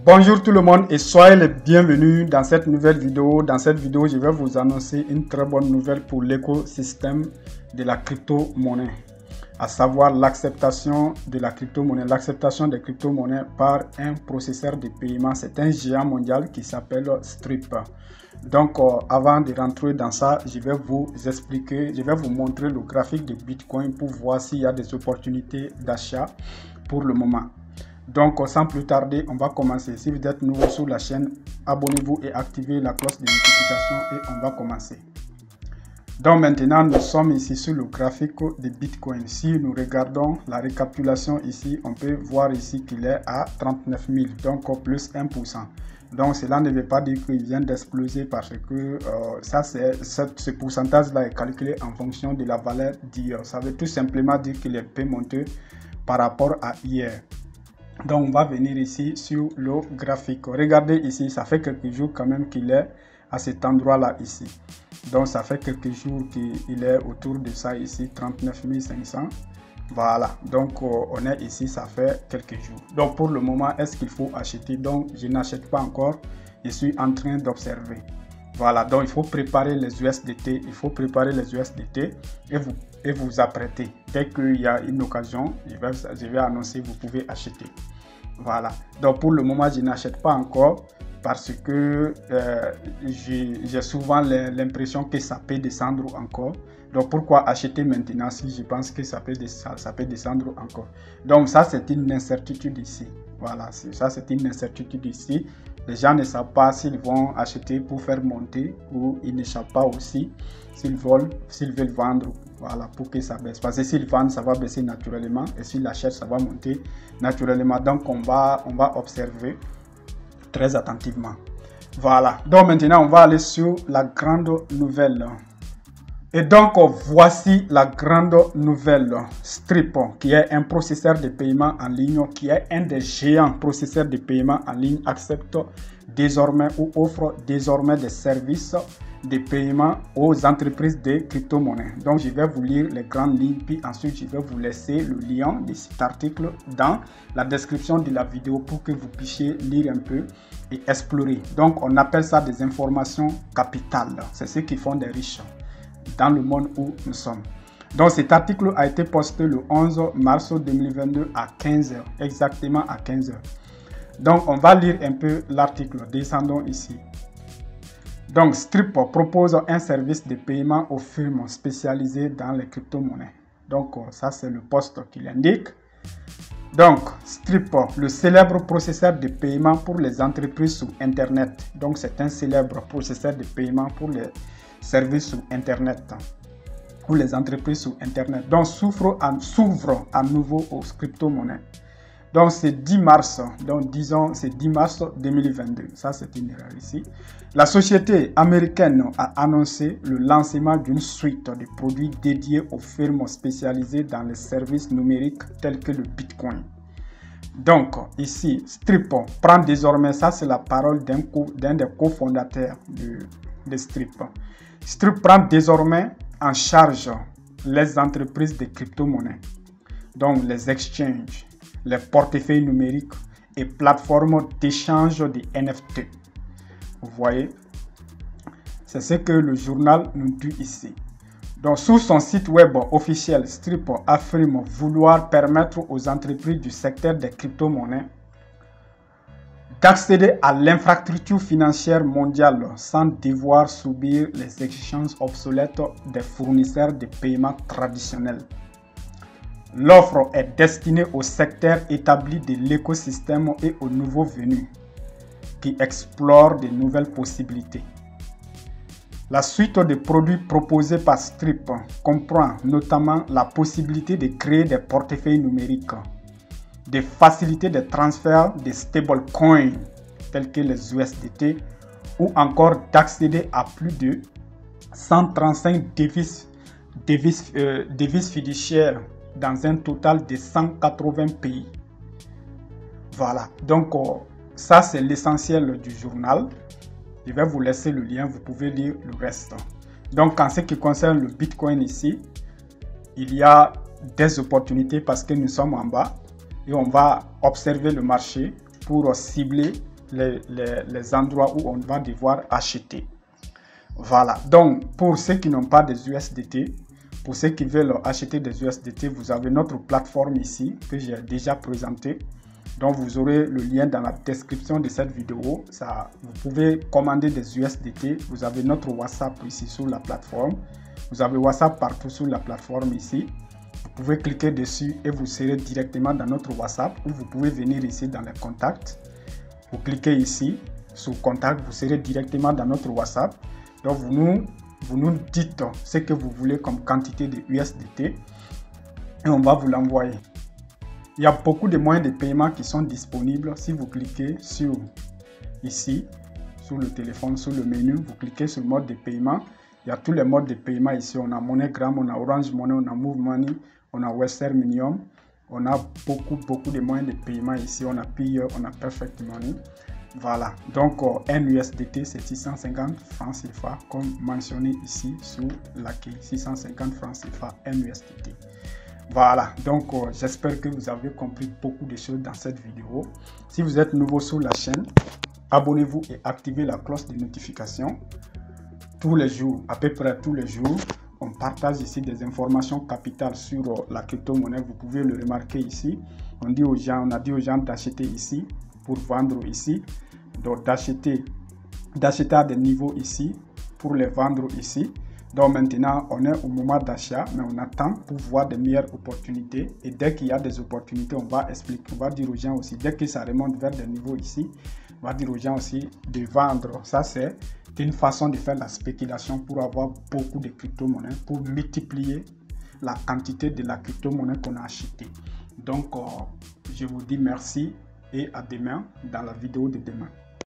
Bonjour tout le monde et soyez les bienvenus dans cette nouvelle vidéo. Dans cette vidéo, je vais vous annoncer une très bonne nouvelle pour l'écosystème de la crypto-monnaie, à savoir l'acceptation de la crypto-monnaie, l'acceptation des crypto-monnaies par un processeur de paiement. C'est un géant mondial qui s'appelle Strip. Donc, avant de rentrer dans ça, je vais vous expliquer, je vais vous montrer le graphique de Bitcoin pour voir s'il y a des opportunités d'achat pour le moment. Donc, sans plus tarder, on va commencer. Si vous êtes nouveau sur la chaîne, abonnez-vous et activez la cloche de notification et on va commencer. Donc maintenant, nous sommes ici sur le graphique de Bitcoin. Si nous regardons la récapitulation ici, on peut voir ici qu'il est à 39 000, donc plus 1%. Donc cela ne veut pas dire qu'il vient d'exploser parce que ce pourcentage-là est calculé en fonction de la valeur d'hier. Ça veut tout simplement dire qu'il est peu monté par rapport à hier. Donc on va venir ici sur le graphique. Regardez ici, ça fait quelques jours quand même qu'il est à cet endroit là ici. Donc ça fait quelques jours qu'il est autour de ça ici, 39 500. Voilà, donc on est ici, ça fait quelques jours. Donc pour le moment, est-ce qu'il faut acheter? Donc je n'achète pas encore, je suis en train d'observer. Voilà, donc il faut préparer les USDT, et vous apprêter. Dès qu'il y a une occasion, je vais annoncer, vous pouvez acheter. Voilà, donc pour le moment, je n'achète pas encore parce que j'ai souvent l'impression que ça peut descendre encore. Donc pourquoi acheter maintenant si je pense que ça peut descendre encore? Donc ça, c'est une incertitude ici. Voilà, ça c'est une incertitude ici. Les gens ne savent pas s'ils vont acheter pour faire monter ou ils ne savent pas aussi s'ils veulent vendre, voilà, pour que ça baisse. Parce que s'ils vendent, ça va baisser naturellement et s'ils achètent, ça va monter naturellement. Donc on va observer très attentivement. Voilà, donc maintenant on va aller sur la grande nouvelle. Et donc voici la grande nouvelle. Strip, qui est un processeur de paiement en ligne, qui est un des géants processeurs de paiement en ligne, accepte désormais ou offre désormais des services de paiement aux entreprises de crypto-monnaies. Donc je vais vous lire les grandes lignes, puis ensuite je vais vous laisser le lien de cet article dans la description de la vidéo pour que vous puissiez lire un peu et explorer. Donc on appelle ça des informations capitales. C'est ce qui font des riches dans le monde où nous sommes. Donc cet article a été posté le 11 mars 2022 à 15h, exactement à 15h. Donc on va lire un peu l'article. Descendons ici. Donc Strip propose un service de paiement aux firmes spécialisées dans les crypto-monnaies. Donc ça c'est le post qui l'indique. Donc Strip, le célèbre processeur de paiement pour les entreprises sur Internet. Donc c'est un célèbre processeur de paiement pour les services sur Internet, ou les entreprises sur Internet. Donc s'ouvre à nouveau aux crypto-monnaies. Donc c'est 10 mars, donc disons c'est 10 mars 2022. Ça c'est une erreur ici. La société américaine a annoncé le lancement d'une suite de produits dédiés aux firmes spécialisées dans les services numériques tels que le Bitcoin. Donc ici, Strip prend désormais, ça c'est la parole d'un des cofondateurs de Strip. Strip prend désormais en charge les entreprises de crypto-monnaies, donc les exchanges, les portefeuilles numériques et plateformes d'échange de NFT. Vous voyez, c'est ce que le journal nous dit ici. Donc, sur son site web officiel, Strip affirme vouloir permettre aux entreprises du secteur des crypto-monnaies d'accéder à l'infrastructure financière mondiale sans devoir subir les exigences obsolètes des fournisseurs de paiement traditionnels. L'offre est destinée au secteur établi de l'écosystème et aux nouveaux venus qui explorent de nouvelles possibilités. La suite de produits proposés par Strip comprend notamment la possibilité de créer des portefeuilles numériques, des facilités de transfert de stablecoins tels que les USDT ou encore d'accéder à plus de 135 devises fiduciaires dans un total de 180 pays. Voilà, donc ça c'est l'essentiel du journal. Je vais vous laisser le lien, vous pouvez lire le reste. Donc en ce qui concerne le Bitcoin ici, il y a des opportunités parce que nous sommes en bas. Et on va observer le marché pour cibler les endroits où on va devoir acheter. Voilà, donc pour ceux qui n'ont pas des USDT, pour ceux qui veulent acheter des USDT, vous avez notre plateforme ici que j'ai déjà présentée. Donc vous aurez le lien dans la description de cette vidéo. Vous pouvez commander des USDT. Vous avez notre WhatsApp ici sur la plateforme. Vous avez WhatsApp partout sur la plateforme ici. Vous pouvez cliquer dessus et vous serez directement dans notre WhatsApp, ou vous pouvez venir ici dans les contacts. Vous cliquez ici sur contact, vous serez directement dans notre WhatsApp. Donc vous nous dites ce que vous voulez comme quantité de USDT et on va vous l'envoyer. Il y a beaucoup de moyens de paiement qui sont disponibles. Si vous cliquez sur ici, sur le téléphone, sur le menu, vous cliquez sur mode de paiement. Il y a tous les modes de paiement ici. On a MoneyGram, on a Orange Money, on a Move Money, on a Western Union. On a beaucoup de moyens de paiement ici. On a Payeer, on a Perfect Money. Voilà, donc un USDT c'est 650 francs CFA comme mentionné ici sur l'accueil, 650 francs CFA un USDT. Voilà, donc j'espère que vous avez compris beaucoup de choses dans cette vidéo. Si vous êtes nouveau sur la chaîne, abonnez-vous et activez la cloche de notification. Tous les jours, à peu près tous les jours, on partage ici des informations capitales sur la crypto-monnaie. Vous pouvez le remarquer ici. On a dit aux gens d'acheter ici pour vendre ici. Donc d'acheter à des niveaux ici pour les vendre ici. Donc maintenant on est au moment d'achat, mais on attend pour voir des meilleures opportunités, et dès qu'il y a des opportunités on va expliquer, on va dire aux gens aussi, dès que ça remonte vers des niveaux ici, on va dire aux gens aussi de vendre. Ça c'est une façon de faire la spéculation pour avoir beaucoup de crypto-monnaies, pour multiplier la quantité de la crypto-monnaie qu'on a acheté. Donc je vous dis merci et à demain dans la vidéo de demain.